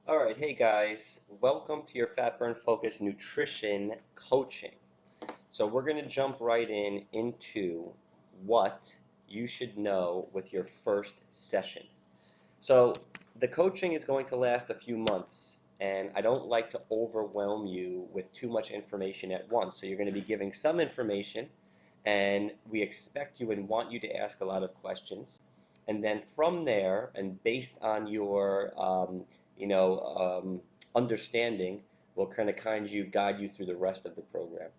Alright, hey guys, welcome to your PhatBurn Focus Nutrition Coaching. So we're going to jump right into what you should know with your first session. So the coaching is going to last a few months, and I don't like to overwhelm you with too much information at once. So you're going to be giving some information, and we expect you and want you to ask a lot of questions. And then from there, and based on your you know, understanding, we'll kind of guide you through the rest of the program.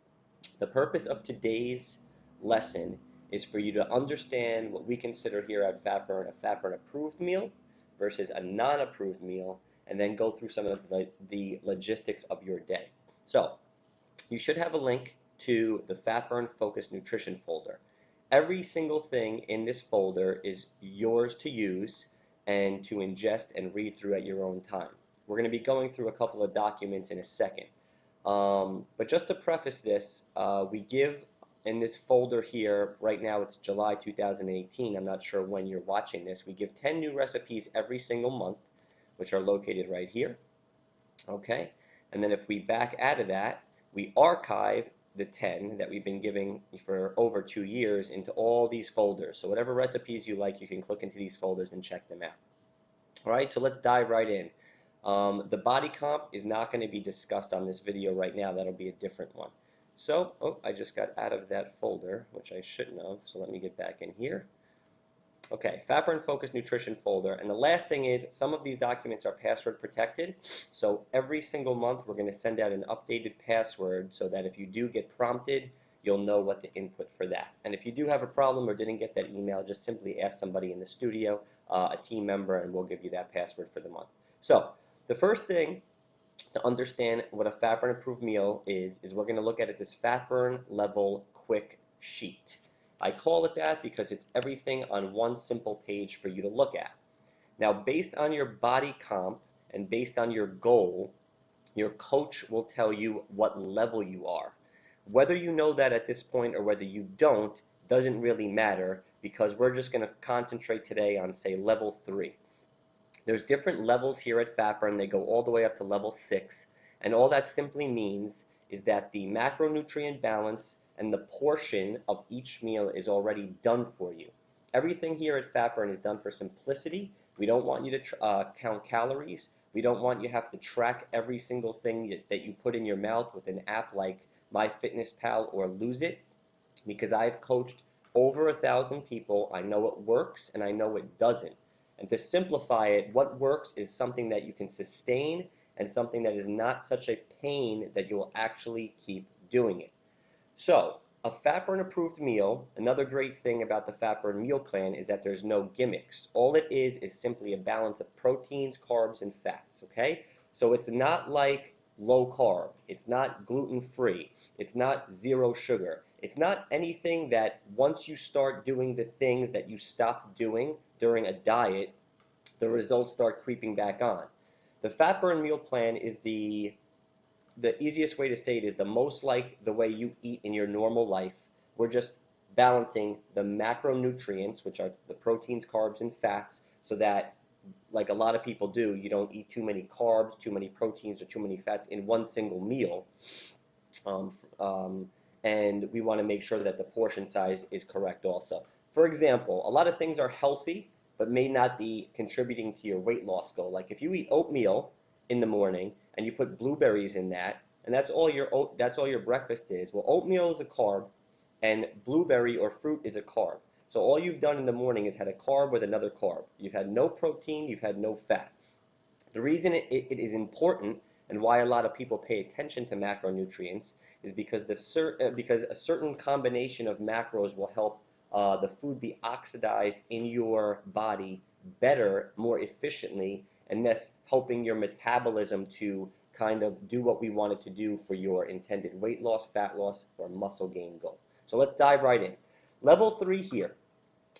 The purpose of today's lesson is for you to understand what we consider here at PhatBurn a PhatBurn approved meal versus a non-approved meal, and then go through some of the logistics of your day. So you should have a link to the PhatBurn Focus Nutrition folder. Every single thing in this folder is yours to use and to ingest and read through at your own time. We're going to be going through a couple of documents in a second. But just to preface this, we give in this folder here, right now it's July 2018, I'm not sure when you're watching this, we give 10 new recipes every single month, which are located right here. Okay, and then if we back out of that, we archive the 10 that we've been giving for over 2 years into all these folders. So whatever recipes you like, you can click into these folders and check them out. All right, so let's dive right in. The body comp is not going to be discussed on this video right now. That'll be a different one. So, oh, I just got out of that folder, which I shouldn't have. So let me get back in here. Okay, PhatBurn Focus Nutrition folder. And the last thing is, some of these documents are password protected. So every single month, we're going to send out an updated password so that if you do get prompted, you'll know what to input for that. And if you do have a problem or didn't get that email, just simply ask somebody in the studio, a team member, and we'll give you that password for the month. So the first thing to understand what a PhatBurn approved meal is we're going to look at it, this PhatBurn level quick sheet. I call it that because it's everything on one simple page for you to look at. Now, based on your body comp and based on your goal, your coach will tell you what level you are. Whether you know that at this point or whether you don't doesn't really matter, because we're just going to concentrate today on, say, level 3. There's different levels here at PhatBurn. They go all the way up to level 6, and all that simply means is that the macronutrient balance and the portion of each meal is already done for you. Everything here at PhatBurn is done for simplicity. We don't want you to count calories. We don't want you to have to track every single thing that you put in your mouth with an app like MyFitnessPal or Lose It, because I've coached over 1,000 people. I know it works and I know it doesn't. And to simplify it, what works is something that you can sustain and something that is not such a pain that you will actually keep doing it. So, a PhatBurn approved meal, another great thing about the PhatBurn meal plan is that there's no gimmicks. All it is simply a balance of proteins, carbs, and fats, okay? So it's not like low carb. It's not gluten-free. It's not zero sugar. It's not anything that once you start doing the things that you stopped doing during a diet, the results start creeping back on. The PhatBurn meal plan is the easiest way to say it is the most like the way you eat in your normal life. We're just balancing the macronutrients, which are the proteins, carbs, and fats, so that, like a lot of people do, you don't eat too many carbs, too many proteins, or too many fats in one single meal. Um, um, and we want to make sure that the portion size is correct also. For example, a lot of things are healthy but may not be contributing to your weight loss goal. Like if you eat oatmeal in the morning and you put blueberries in that, and that's all your breakfast is. Well, oatmeal is a carb, and blueberry or fruit is a carb. So all you've done in the morning is had a carb with another carb. You've had no protein, you've had no fat. The reason it is important and why a lot of people pay attention to macronutrients is because because a certain combination of macros will help the food be oxidized in your body better, more efficiently, and thus helping your metabolism to kind of do what we want it to do for your intended weight loss, fat loss, or muscle gain goal. So let's dive right in. Level 3 here,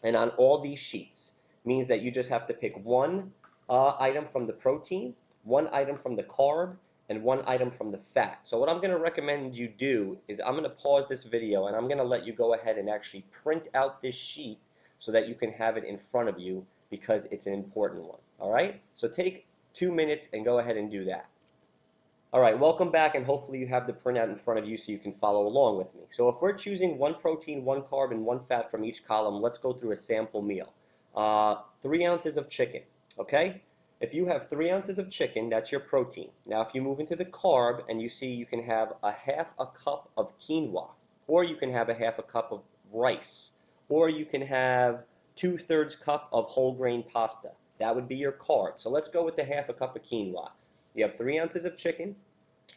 and on all these sheets, means that you just have to pick one item from the protein, one item from the carb, and one item from the fat. So what I'm going to recommend you do is I'm going to pause this video and I'm going to let you go ahead and actually print out this sheet so that you can have it in front of you, because it's an important one. All right? So take 2 minutes and go ahead and do that. All right, welcome back, and hopefully you have the printout in front of you so you can follow along with me. So if we're choosing one protein, one carb, and one fat from each column, let's go through a sample meal. 3 ounces of chicken, okay? If you have 3 ounces of chicken, that's your protein. Now if you move into the carb and you see you can have a half a cup of quinoa, or you can have a half a cup of rice, or you can have 2/3 cup of whole grain pasta. That would be your carb. So let's go with the half a cup of quinoa. You have 3 ounces of chicken,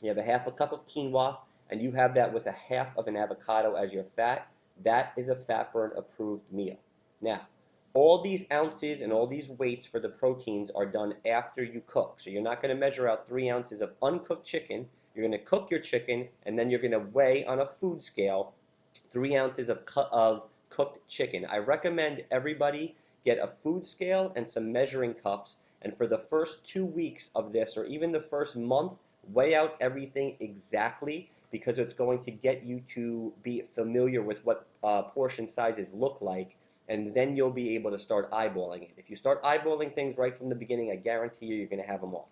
you have a half a cup of quinoa, and you have that with a half of an avocado as your fat. That is a PhatBurn approved meal. Now, all these ounces and all these weights for the proteins are done after you cook. So you're not going to measure out 3 ounces of uncooked chicken. You're going to cook your chicken, and then you're going to weigh on a food scale 3 ounces of cooked chicken. I recommend everybody get a food scale and some measuring cups, and for the first 2 weeks of this, or even the first month, weigh out everything exactly, because it's going to get you to be familiar with what portion sizes look like, and then you'll be able to start eyeballing it. If you start eyeballing things right from the beginning, I guarantee you're going to have them off.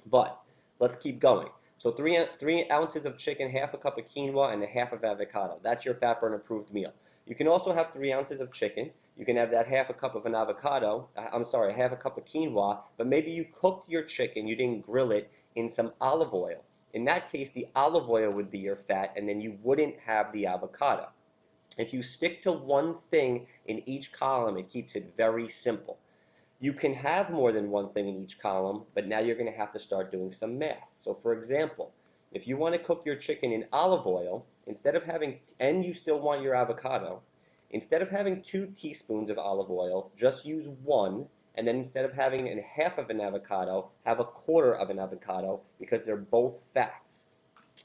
But let's keep going. So 3 ounces of chicken, half a cup of quinoa, and a half of avocado. That's your PhatBurn approved meal. You can also have 3 ounces of chicken. You can have that half a cup of an avocado. I'm sorry, half a cup of quinoa. But maybe you cooked your chicken, you didn't grill it, in some olive oil. In that case, the olive oil would be your fat, and then you wouldn't have the avocado. If you stick to one thing in each column, it keeps it very simple. You can have more than one thing in each column, but now you're going to have to start doing some math. So for example, if you want to cook your chicken in olive oil, instead of having, and you still want your avocado, instead of having 2 teaspoons of olive oil, just use one, and then instead of having a half of an avocado, have a quarter of an avocado, because they're both fats.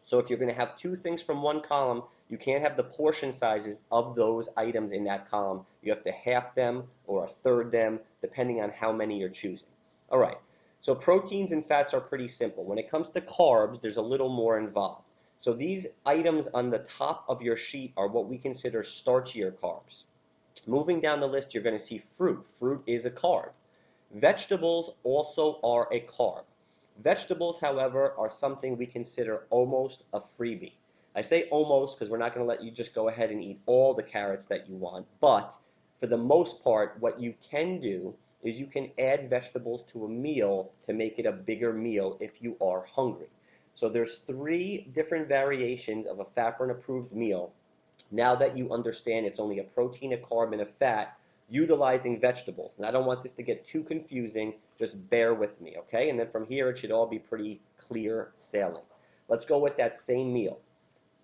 So if you're going to have two things from one column, you can't have the portion sizes of those items in that column. You have to half them or a third them, depending on how many you're choosing. All right, so proteins and fats are pretty simple. When it comes to carbs, there's a little more involved. So these items on the top of your sheet are what we consider starchier carbs. Moving down the list, you're going to see fruit. Fruit is a carb. Vegetables also are a carb. Vegetables, however, are something we consider almost a freebie. I say almost because we're not going to let you just go ahead and eat all the carrots that you want, but for the most part, what you can do is you can add vegetables to a meal to make it a bigger meal if you are hungry. So there's 3 different variations of a PhatBurn approved meal. Now that you understand it's only a protein, a carb, and a fat, utilizing vegetables. And I don't want this to get too confusing, just bear with me, okay? And then from here, it should all be pretty clear sailing. Let's go with that same meal.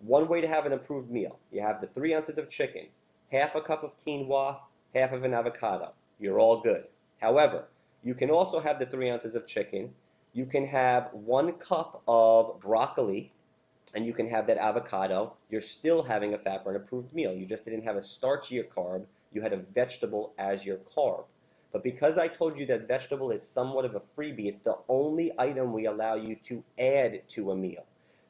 One way to have an approved meal, you have the 3 ounces of chicken, half a cup of quinoa, half of an avocado. You're all good. However, you can also have the 3 ounces of chicken. You can have 1 cup of broccoli, and you can have that avocado. You're still having a PhatBurn approved meal. You just didn't have a starchier carb. You had a vegetable as your carb. But because I told you that vegetable is somewhat of a freebie, it's the only item we allow you to add to a meal.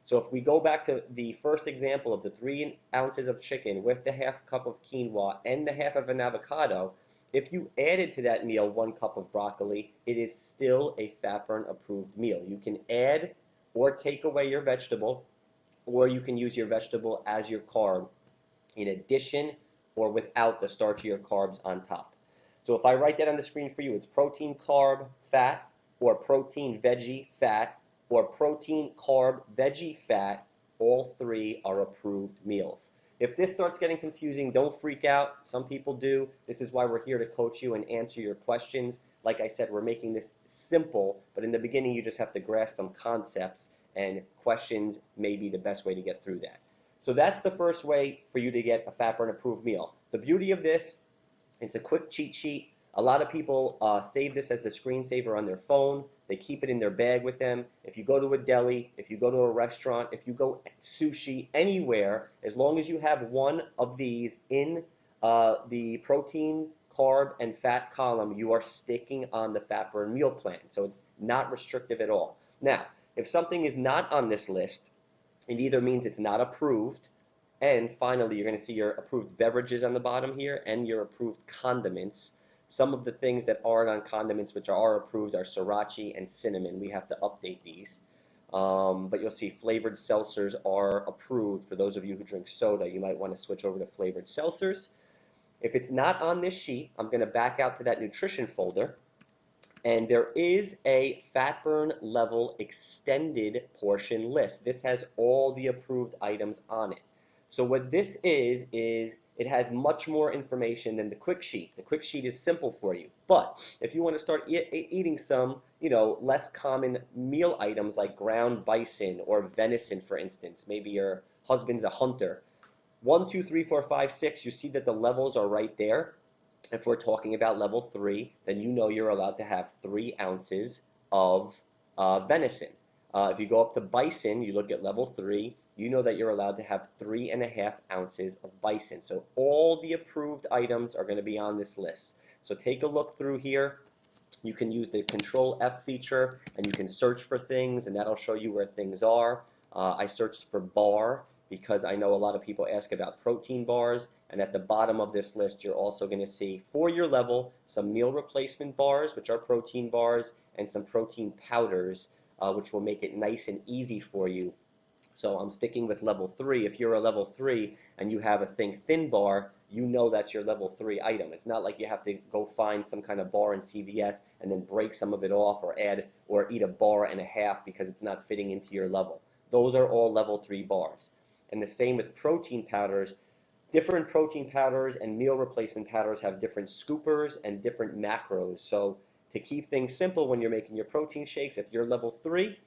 So if we go back to the first example of the 3 ounces of chicken with the half cup of quinoa and the half of an avocado, if you added to that meal 1 cup of broccoli, it is still a PhatBurn approved meal. You can add or take away your vegetable, or you can use your vegetable as your carb in addition or without the starchier carbs on top. So if I write that on the screen for you, it's protein, carb, fat, or protein, veggie, fat, or protein, carb, veggie, fat. All 3 are approved meals. If this starts getting confusing, don't freak out. Some people do. This is why we're here to coach you and answer your questions. Like I said, we're making this simple, but in the beginning you just have to grasp some concepts, and questions may be the best way to get through that. So that's the first way for you to get a PhatBurn approved meal. The beauty of this, it's a quick cheat sheet. A lot of people save this as the screensaver on their phone. They keep it in their bag with them. If you go to a deli, if you go to a restaurant, if you go sushi, anywhere, as long as you have one of these in the protein, carb, and fat column, you are sticking on the PhatBurn meal plan. So it's not restrictive at all. Now, if something is not on this list, it either means it's not approved, and finally, you're going to see your approved beverages on the bottom here and your approved condiments. Some of the things that aren't on condiments, which are approved, are sriracha and cinnamon. We have to update these. But you'll see flavored seltzers are approved. For those of you who drink soda, you might want to switch over to flavored seltzers. If it's not on this sheet, I'm going to back out to that nutrition folder, and there is a PhatBurn level extended portion list. This has all the approved items on it. So what this is it has much more information than the quick sheet. The quick sheet is simple for you. But if you want to start eating some, less common meal items like ground bison or venison, for instance, maybe your husband's a hunter. 1, 2, 3, 4, 5, 6, you see that the levels are right there. If we're talking about level 3, then you know you're allowed to have 3 ounces of venison. If you go up to bison, you look at level 3, you know that you're allowed to have 3.5 ounces of bison. So all the approved items are going to be on this list. So take a look through here. You can use the Control F feature, and you can search for things, and that'll show you where things are. I searched for bar because I know a lot of people ask about protein bars, and at the bottom of this list, you're also going to see, for your level, some meal replacement bars, which are protein bars, and some protein powders, which will make it nice and easy for you. So I'm sticking with level 3. If you're a level 3 and you have a Think Thin bar, you know that's your level 3 item. It's not like you have to go find some kind of bar in CVS and then break some of it off or add or eat a bar and a half because it's not fitting into your level. Those are all level 3 bars. And the same with protein powders. Different protein powders and meal replacement powders have different scoopers and different macros. So to keep things simple when you're making your protein shakes, if you're level 3,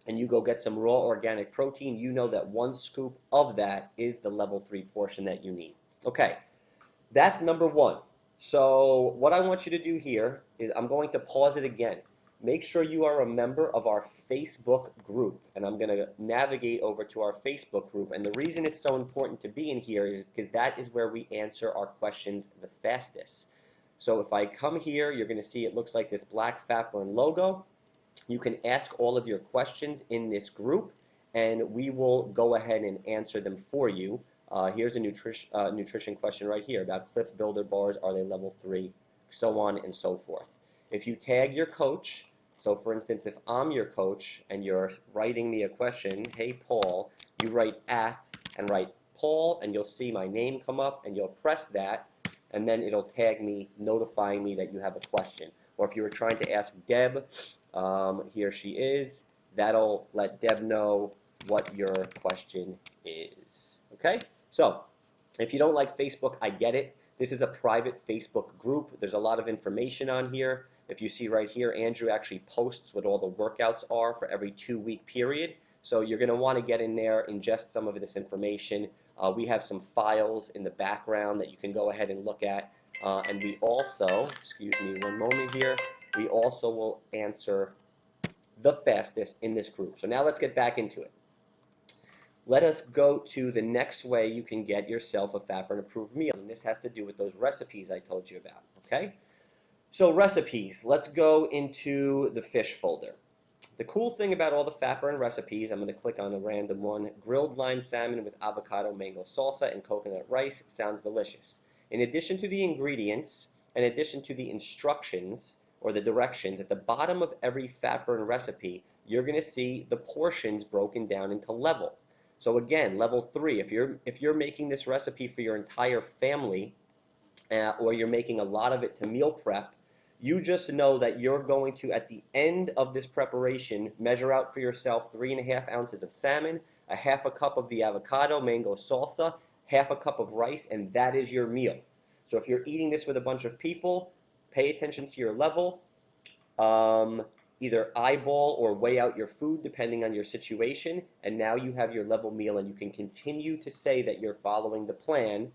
and you go get some raw organic protein, you know that 1 scoop of that is the level 3 portion that you need. Okay, that's number 1. So what I want you to do here is I'm going to pause it again. Make sure you are a member of our Facebook group, and I'm going to navigate over to our Facebook group. And the reason it's so important to be in here is because that is where we answer our questions the fastest. So if I come here, you're going to see it looks like this black PhatBurn logo. You can ask all of your questions in this group, and we will go ahead and answer them for you. Here's a nutrition question right here about Cliff Builder bars. Are they level 3? So on and so forth. If you tag your coach, so for instance, if I'm your coach and you're writing me a question, hey Paul, you write at and write Paul, and you'll see my name come up, and you'll press that, and then it'll tag me, notifying me that you have a question. Or if you were trying to ask Deb, here she is, that'll let Deb know what your question is. Okay? So, if you don't like Facebook, I get it. This is a private Facebook group. There's a lot of information on here. If you see right here, Andrew actually posts what all the workouts are for every 2-week period. So you're going to want to get in there, ingest some of this information. We have some files in the background that you can go ahead and look at. And we also, excuse me one moment here, we also will answer the fastest in this group. So now let's get back into it. Let us go to the next way you can get yourself a PhatBurn approved meal. And this has to do with those recipes I told you about, okay? So recipes, let's go into the fish folder. The cool thing about all the PhatBurn recipes, I'm going to click on a random one. Grilled lime salmon with avocado mango salsa and coconut rice sounds delicious. In addition to the ingredients, in addition to the instructions or the directions, at the bottom of every PhatBurn recipe, you're going to see the portions broken down into level. So again, level 3, if you're making this recipe for your entire family, or you're making a lot of it to meal prep, you just know that you're going to, at the end of this preparation, measure out for yourself 3.5 ounces of salmon, a half a cup of the avocado mango salsa, half a cup of rice, and that is your meal. So if you're eating this with a bunch of people, pay attention to your level. Either eyeball or weigh out your food depending on your situation, and now you have your level meal, and you can continue to say that you're following the plan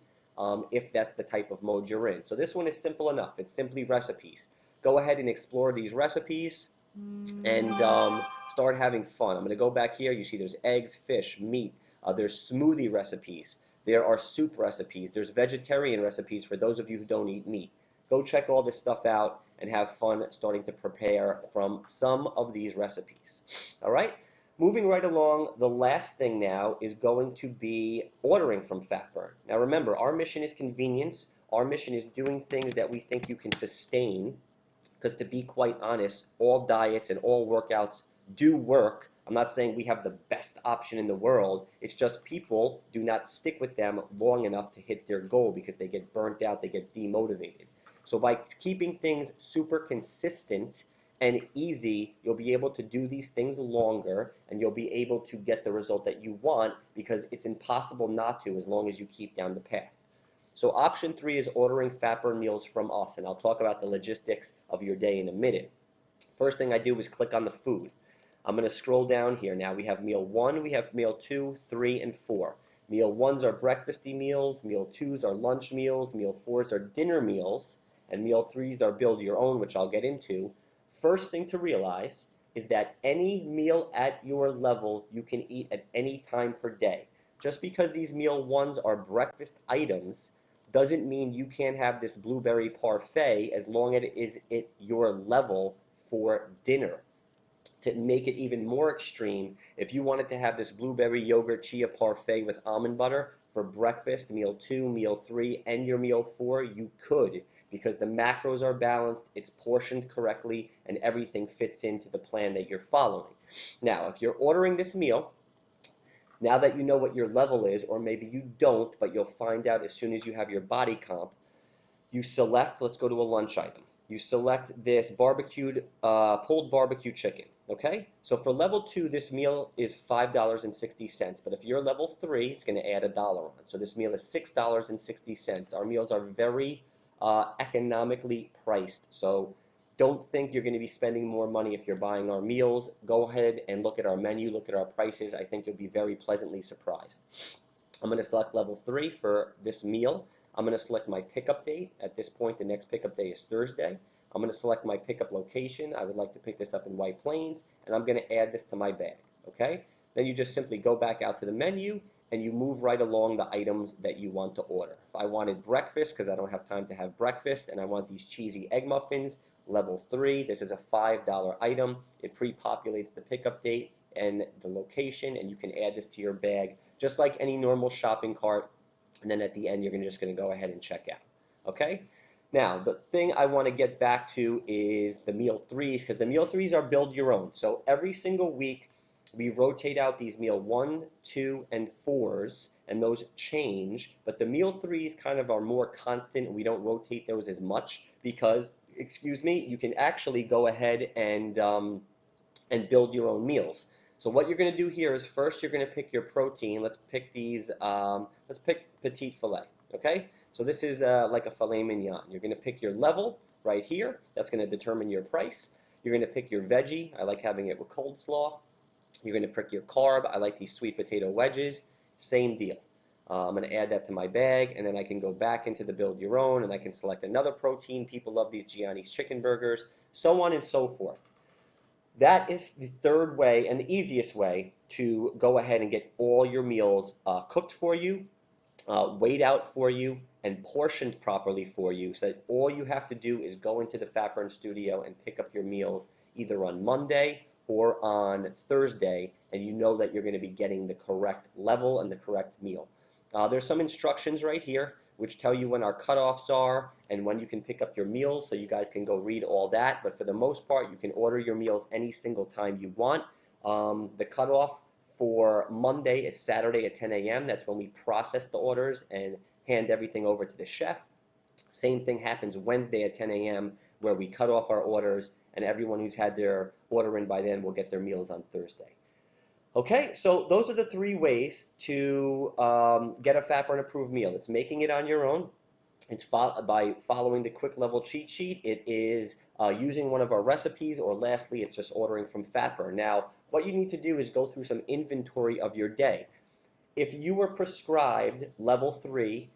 if that's the type of mode you're in. So this one is simple enough. It's simply recipes. Go ahead and explore these recipes and start having fun. I'm going to go back here. You see there's eggs, fish, meat. There's smoothie recipes. There are soup recipes. There's vegetarian recipes for those of you who don't eat meat. Go check all this stuff out and have fun starting to prepare from some of these recipes. All right? Moving right along, the last thing now is going to be ordering from PhatBurn. Now remember, our mission is convenience. Our mission is doing things that we think you can sustain, because to be quite honest, all diets and all workouts do work. I'm not saying we have the best option in the world. It's just people do not stick with them long enough to hit their goal because they get burnt out, they get demotivated. So by keeping things super consistent and easy, you'll be able to do these things longer and you'll be able to get the result that you want, because it's impossible not to as long as you keep down the path. So option three is ordering PhatBurn meals from us, and I'll talk about the logistics of your day in a minute. First thing I do is click on the food. I'm going to scroll down here. Now we have meal one, we have meal two, three, and four. Meal ones are breakfasty meals, meal twos are lunch meals, meal fours are dinner meals, and meal threes are build your own, which I'll get into. First thing to realize is that any meal at your level you can eat at any time per day. Just because these meal ones are breakfast items doesn't mean you can't have this blueberry parfait as long as it is at your level for dinner. To make it even more extreme, if you wanted to have this blueberry yogurt chia parfait with almond butter for breakfast, meal two, meal three, and your meal four, you could, because the macros are balanced, it's portioned correctly, and everything fits into the plan that you're following. Now, if you're ordering this meal, now that you know what your level is, or maybe you don't, but you'll find out as soon as you have your body comp, you select, let's go to a lunch item. You select this barbecued, pulled barbecue chicken, okay? So for level two, this meal is $5.60, but if you're level three, it's gonna add $1 on. So this meal is $6.60. Our meals are very economically priced. So don't think you're gonna be spending more money if you're buying our meals. Go ahead and look at our menu, look at our prices. I think you'll be very pleasantly surprised. I'm going to select level 3 for this meal. I'm going to select my pickup date. At this point, the next pickup day is Thursday. I'm going to select my pickup location. I would like to pick this up in White Plains, and I'm going to add this to my bag. Okay? Then you just simply go back out to the menu, and you move right along the items that you want to order. If I wanted breakfast, because I don't have time to have breakfast, and I want these cheesy egg muffins, level 3, this is a $5 item. It pre-populates the pickup date and the location, and you can add this to your bag just like any normal shopping cart. And then at the end, you're just going to go ahead and check out. Okay? Now, the thing I want to get back to is the meal threes, because the meal threes are build your own. So every single week, we rotate out these meal one, two, and fours, and those change. But the meal threes kind of are more constant, and we don't rotate those as much because, excuse me, you can actually go ahead and build your own meals. So what you're going to do here is first you're going to pick your protein. Let's pick these. Let's pick petite filet. Okay. So this is like a filet mignon. You're going to pick your level right here. That's going to determine your price. You're going to pick your veggie. I like having it with coleslaw. You're going to pick your carb. I like these sweet potato wedges. Same deal. I'm going to add that to my bag, and then I can go back into the build your own, and I can select another protein. People love these Gianni's chicken burgers, so on and so forth. That is the third way and the easiest way to go ahead and get all your meals cooked for you, weighed out for you, and portioned properly for you, so that all you have to do is go into the PhatBurn studio and pick up your meals either on Monday or on Thursday, and you know that you're going to be getting the correct level and the correct meal. There's some instructions right here which tell you when our cutoffs are and when you can pick up your meals, so you guys can go read all that. But for the most part, you can order your meals any single time you want. The cutoff for Monday is Saturday at 10 a.m. That's when we process the orders and hand everything over to the chef. Same thing happens Wednesday at 10 a.m. where we cut off our orders, and everyone who's had their order in by then will get their meals on Thursday. Okay, so those are the three ways to get a PhatBurn approved meal. It's making it on your own. It's by following the quick level cheat sheet. It is using one of our recipes, or lastly, it's just ordering from PhatBurn. Now, what you need to do is go through some inventory of your day. If you were prescribed level 3,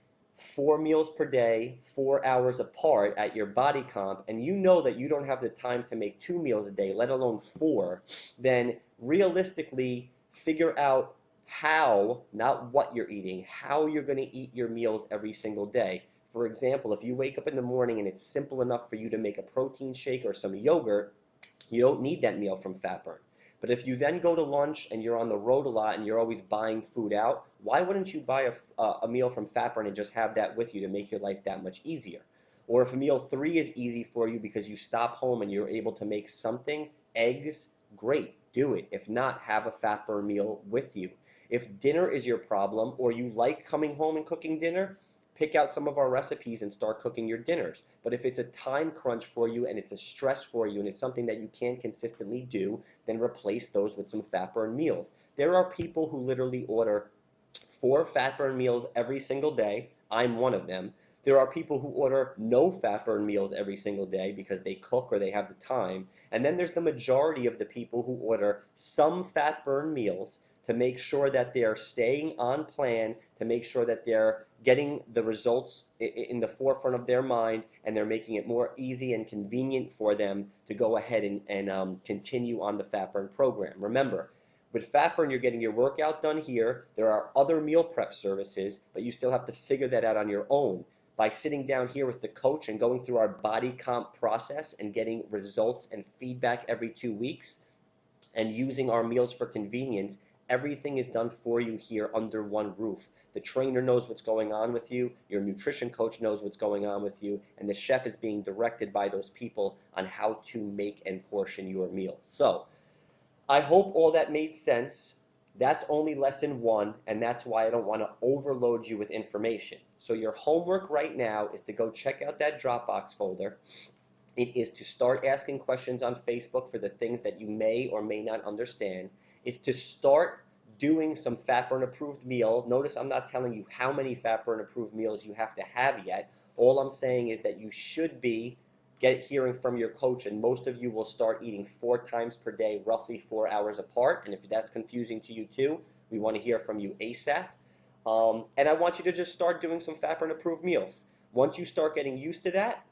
4 meals per day, 4 hours apart at your body comp, and you know that you don't have the time to make 2 meals a day, let alone 4, then realistically figure out how, not what you're eating, how you're going to eat your meals every single day. For example, if you wake up in the morning and it's simple enough for you to make a protein shake or some yogurt, you don't need that meal from PhatBurn. But if you then go to lunch and you're on the road a lot and you're always buying food out, why wouldn't you buy a meal from PhatBurn and just have that with you to make your life that much easier? Or if meal three is easy for you because you stop home and you're able to make something, eggs, great, do it. If not, have a PhatBurn meal with you. If dinner is your problem or you like coming home and cooking dinner, pick out some of our recipes and start cooking your dinners. But if it's a time crunch for you and it's a stress for you and it's something that you can't consistently do, then replace those with some fat-burn meals. There are people who literally order 4 fat-burn meals every single day. I'm one of them. There are people who order no fat-burn meals every single day because they cook or they have the time. And then there's the majority of the people who order some fat-burn meals to make sure that they're staying on plan, to make sure that they're getting the results in the forefront of their mind, and they're making it more easy and convenient for them to go ahead and continue on the fat burn program. Remember, with FatBurn, you're getting your workout done here. There are other meal prep services, but you still have to figure that out on your own. By sitting down here with the coach and going through our body comp process and getting results and feedback every 2 weeks and using our meals for convenience, everything is done for you here under one roof. The trainer knows what's going on with you, your nutrition coach knows what's going on with you, and the chef is being directed by those people on how to make and portion your meal. So, I hope all that made sense. That's only lesson one, and that's why I don't want to overload you with information. So your homework right now is to go check out that Dropbox folder. It is to start asking questions on Facebook for the things that you may or may not understand. It's to start doing some FatBurn approved meal. Notice I'm not telling you how many FatBurn approved meals you have to have yet. All I'm saying is that you should be hearing from your coach, and most of you will start eating 4 times per day, roughly 4 hours apart. And if that's confusing to you too, we want to hear from you ASAP. And I want you to just start doing some FatBurn approved meals. Once you start getting used to that,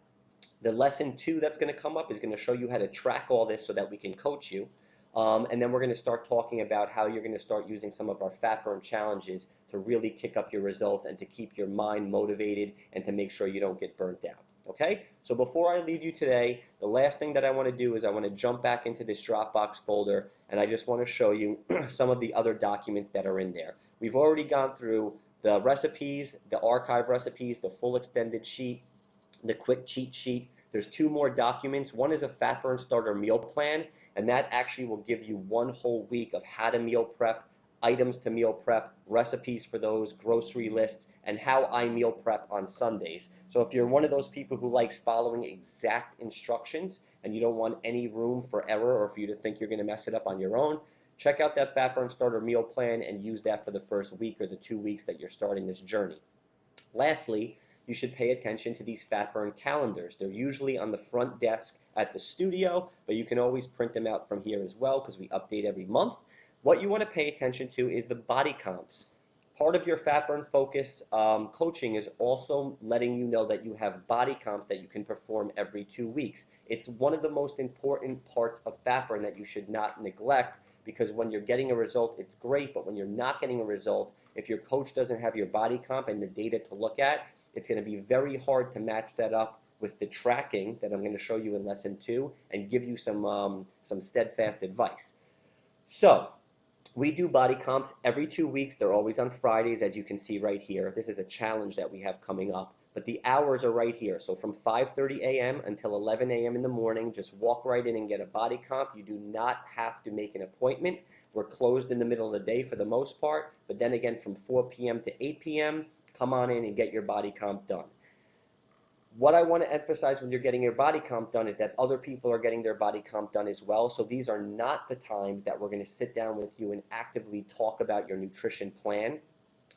the lesson two that's going to come up is going to show you how to track all this so that we can coach you. And then we're going to start talking about how you're going to start using some of our fat burn challenges to really kick up your results and to keep your mind motivated and to make sure you don't get burnt out. Okay? So before I leave you today, the last thing that I want to do is I want to jump back into this Dropbox folder, and I just want to show you some of the other documents that are in there. We've already gone through the recipes, the archive recipes, the full extended sheet, the quick cheat sheet. There's 2 more documents. One is a FatBurn starter meal plan, and that actually will give you 1 whole week of how to meal prep, items to meal prep, recipes for those, grocery lists, and how I meal prep on Sundays. So if you're one of those people who likes following exact instructions and you don't want any room for error or for you to think you're going to mess it up on your own, check out that FatBurn starter meal plan and use that for the first week or the 2 weeks that you're starting this journey. Lastly, you should pay attention to these FatBurn calendars. They're usually on the front desk at the studio, but you can always print them out from here as well because we update every month. What you want to pay attention to is the body comps. Part of your FatBurn Focus coaching is also letting you know that you have body comps that you can perform every 2 weeks. It's one of the most important parts of FatBurn that you should not neglect, because when you're getting a result, it's great, but when you're not getting a result, if your coach doesn't have your body comp and the data to look at, it's going to be very hard to match that up with the tracking that I'm going to show you in lesson 2 and give you some steadfast advice. So we do body comps every 2 weeks. They're always on Fridays, as you can see right here. This is a challenge that we have coming up. But the hours are right here. So from 5:30 a.m. until 11 a.m. in the morning, just walk right in and get a body comp. You do not have to make an appointment. We're closed in the middle of the day for the most part. But then again, from 4 p.m. to 8 p.m., come on in and get your body comp done. What I want to emphasize when you're getting your body comp done is that other people are getting their body comp done as well. So these are not the times that we're going to sit down with you and actively talk about your nutrition plan.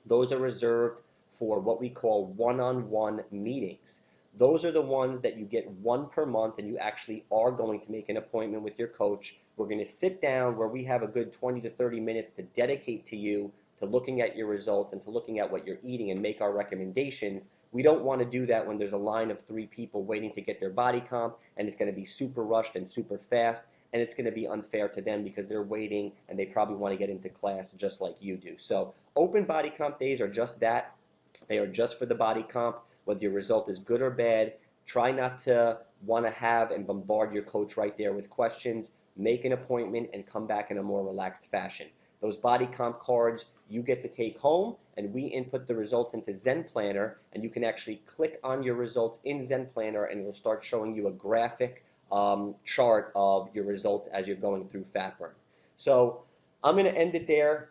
Those are reserved for what we call one-on-one meetings. Those are the ones that you get 1 per month, and you actually are going to make an appointment with your coach. We're going to sit down where we have a good 20 to 30 minutes to dedicate to you, to looking at your results and to looking at what you're eating and make our recommendations. We don't want to do that when there's a line of 3 people waiting to get their body comp, and it's going to be super rushed and super fast, and it's going to be unfair to them because they're waiting and they probably want to get into class just like you do. So open body comp days are just that. They are just for the body comp. Whether your result is good or bad, try not to want to have and bombard your coach right there with questions. make an appointment, and come back in a more relaxed fashion. Those body comp cards you get to take home, and we input the results into Zen Planner, and you can actually click on your results in Zen Planner, and it'll start showing you a graphic chart of your results as you're going through FatBurn. So I'm going to end it there.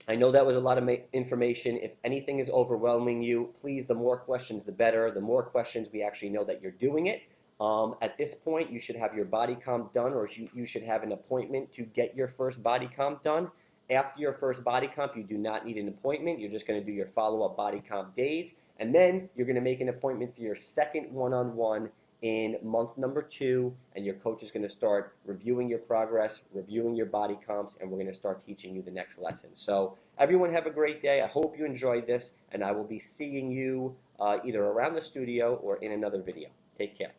I know that was a lot of information. If anything is overwhelming you, please, the more questions, the better. The more questions, we actually know that you're doing it. At this point, you should have your body comp done, or you should have an appointment to get your first body comp done. After your first body comp, you do not need an appointment. You're just going to do your follow-up body comp days, and then you're going to make an appointment for your second one-on-one in month number 2, and your coach is going to start reviewing your progress, reviewing your body comps, and we're going to start teaching you the next lesson. So everyone have a great day. I hope you enjoyed this, and I will be seeing you either around the studio or in another video. Take care.